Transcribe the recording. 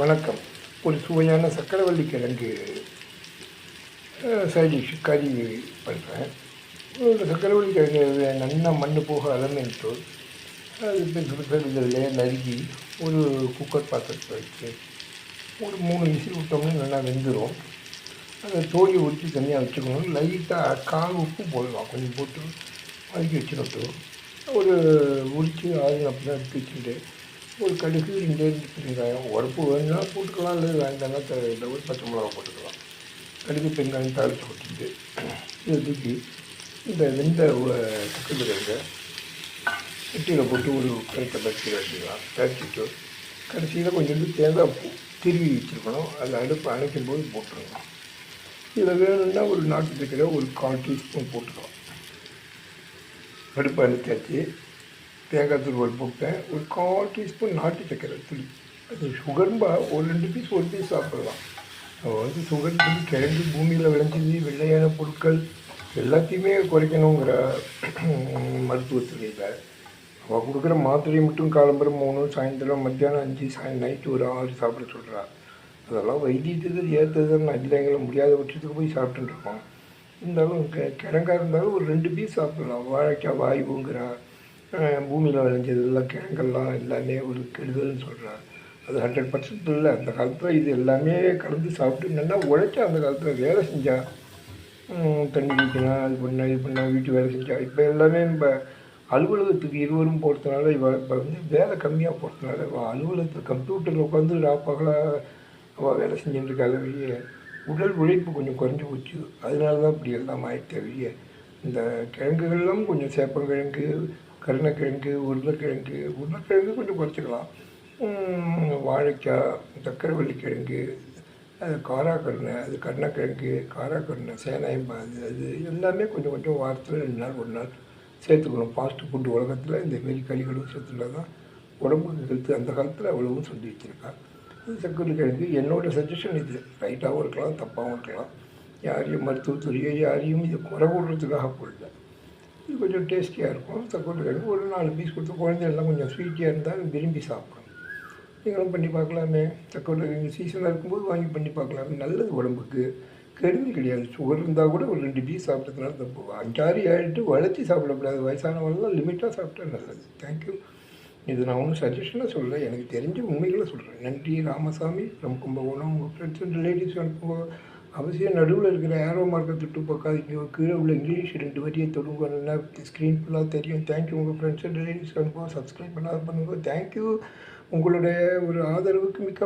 வணக்கம். ஒரு சுவையான சக்கரவள்ளி கிழங்கு சைட் டிஷ் கறி பண்ணுறேன். ஒரு சக்கரவள்ளி கிழங்கு நல்லா மண் போக அலமிட்டு அது பெருசு பெருசாக நறுக்கி ஒரு குக்கர் பாத்திரத்தில் வச்சு ஒரு 3 விசில் விட்டோம்னா நல்லா வெந்துடும். அதை தோலி ஊற்றி தனியாக வச்சுக்கணும். லைட்டாக கால் உப்பு போடலாம், கொஞ்சம் போட்டு வதக்கி வச்சுக்கிட்டு ஒரு உரித்து ஆயில் அப்படி தான் எடுத்து வச்சுக்கிட்டு ஒரு கடுகு 2 பெருங்காயம் உரப்பு வேணும்னா போட்டுக்கலாம், இல்லை வேண்டாம்னா ஒரு பச்சை மிளகா போட்டுக்கலாம். கடுகு பெருங்காயம் தாளித்து கொட்டிட்டு இதை தூக்கி இந்த வெந்த தக்காளி கிழங்க சட்டியில் போட்டு ஒரு கருத்தை பறிச்சு வச்சுக்கலாம். பறிச்சுட்டு கடைசியில் கொஞ்சோண்டு தேங்காய் பூ திருவி வச்சுருக்கணும். அதில் அடுப்பு அணைக்கும் போது போட்டுருங்க. இதில் வேணும்னா ஒரு நாட்டு சர்க்கரை ஒரு 1/4 டீஸ்பூன் போட்டுக்கலாம். அடுப்பு அணைச்சாச்சு. தேங்காய் துருவல் போட்டேன். ஒரு 1/4 டீஸ்பூன் நாட்டு சர்க்கரை துளி. அது சுகர்பா ஒரு 2 பீஸ் ஒரு பீஸ் சாப்பிடலாம். சுகர் துளி கிழங்கு பூமியில் விளைஞ்சது வெள்ளையான பொருட்கள் எல்லாத்தையுமே குறைக்கணுங்கிற மருத்துவத்துறையில் அவள் கொடுக்குற மாத்திரையை மட்டும் காலம்பரம் 3, சாயந்தரம் மத்தியானம் 5, நைட்டு ஒரு 6 சாப்பிட சொல்கிறா. அதெல்லாம் வைத்தியத்துக்கு ஏற்றதுன்னு இல்லைங்கள முடியாத பட்சத்துக்கு போய் சாப்பிட்டுருக்கோம். இருந்தாலும் கிழங்காக இருந்தாலும் ஒரு 2 பீஸ் சாப்பிடலாம். வாழைக்காய் வாயுங்கிறா, பூமியில் விளைஞ்சதெல்லாம் கிழங்கெல்லாம் எல்லாமே ஒரு கெடுதல்னு சொல்கிறார். அது 100% இல்லை. அந்த காலத்தில் இது எல்லாமே கலந்து சாப்பிட்டு நல்லா உழைச்சா, அந்த காலத்தில் வேலை செஞ்சால் தண்ணி குடிக்கணும், அது பண்ணால் இது பண்ணால் வீட்டு வேலை செஞ்சால். இப்போ எல்லாமே நம்ம அலுவலகத்துக்கு இருவரும் போகிறதுனால இப்போ வந்து வேலை கம்மியாக போகிறதுனால அலுவலகத்தில் கம்ப்யூட்டரில் உட்காந்து பகலாக அவள் வேலை செஞ்சுட்டுருக்காத வெளியே உடல் உழைப்பு கொஞ்சம் குறைஞ்சி போச்சு. அதனால தான் இப்படி எல்லாம் ஆயிடுச்சு வெளியே. இந்த கிழங்குகள்லாம் கொஞ்சம் சேப்பங்கிழங்கு, கருணக்கிழங்கு, உருளைக்கிழங்கு கொஞ்சம் குறைச்சிக்கலாம். வாழைக்காய், சக்கரவள்ளி கிழங்கு, அது காராக்கருணை, அது கருணக்கிழங்கு, காராக்கருணை, சேனாயம்பா, அது எல்லாமே கொஞ்சம் கொஞ்சம் வாரத்தில் 2 நாள் 1 நாள் சேர்த்துக்கணும். ஃபாஸ்ட் ஃபுட்டு உலகத்தில் இந்த மாரி கறிகளும் சேர்த்துட்டா தான் உடம்புக்கு ஹெல்த்து. அந்த காலத்தில் அவ்வளவும் சொல்லி வச்சுருக்கா. சக்கரவள்ளி கிழங்கு என்னோடய சஜஷன் இது. ரைட்டாகவும் இருக்கலாம், தப்பாகவும் இருக்கலாம். யாரையும் மருத்துவத்துறையோ யாரையும் இதை குறை விடுறதுக்காக போடல. இது கொஞ்சம் டேஸ்டியாக இருக்கும். சக்கரவள்ளி கிழங்கு ஒரு 4 பீஸ் கொடுத்து குழந்தைகள்லாம் கொஞ்சம் ஸ்வீட்டியாக இருந்தால் விரும்பி சாப்பிடணும். நீங்களும் பண்ணி பார்க்கலாமே. சக்கரவள்ளி கிழங்கு சீசனாக இருக்கும்போது வாங்கி பண்ணி பார்க்கலாமே. நல்லது உடம்புக்கு, கெடுதல் கிடையாது. சுகர் இருந்தால் கூட ஒரு 2 பீஸ் சாப்பிட்டதுனால தப்பு. 5, 6, 7 வளர்ச்சி சாப்பிடக்கூடாது. வயசானவங்களாம் லிமிட்டாக சாப்பிட்டா நல்லது. தேங்க்யூ. இது நான் ஒன்றும் சஜஷனாக சொல்லலை, எனக்கு தெரிஞ்ச உண்மைகளை சொல்கிறேன். நன்றி. ராமசாமி ஃப்ரம் கும்பகோணம். உங்கள் ஃப்ரெண்ட்ஸ் அண்ட் ரிலேட்டிவ்ஸ் அனுப்புங்க. அவசியம் நடுவில் இருக்கிற ஏரோ மார்க்கை தொட்டு பார்க்காதீங்க. கீழே உள்ள இங்கிலீஷ் 2 வரியை தொடுங்கன்னா ஸ்க்ரீன் ஃபுல்லாக தெரியும். தேங்க்யூ. உங்கள் ஃப்ரெண்ட்ஸ் அண்ட் ரிலேட்டிவ்ஸ் அனுப்புங்க. சப்ஸ்கிரைப் பண்ணாத பண்ணுங்க. தேங்க்யூ. உங்களுடைய ஒரு ஆதரவுக்கு மிக்க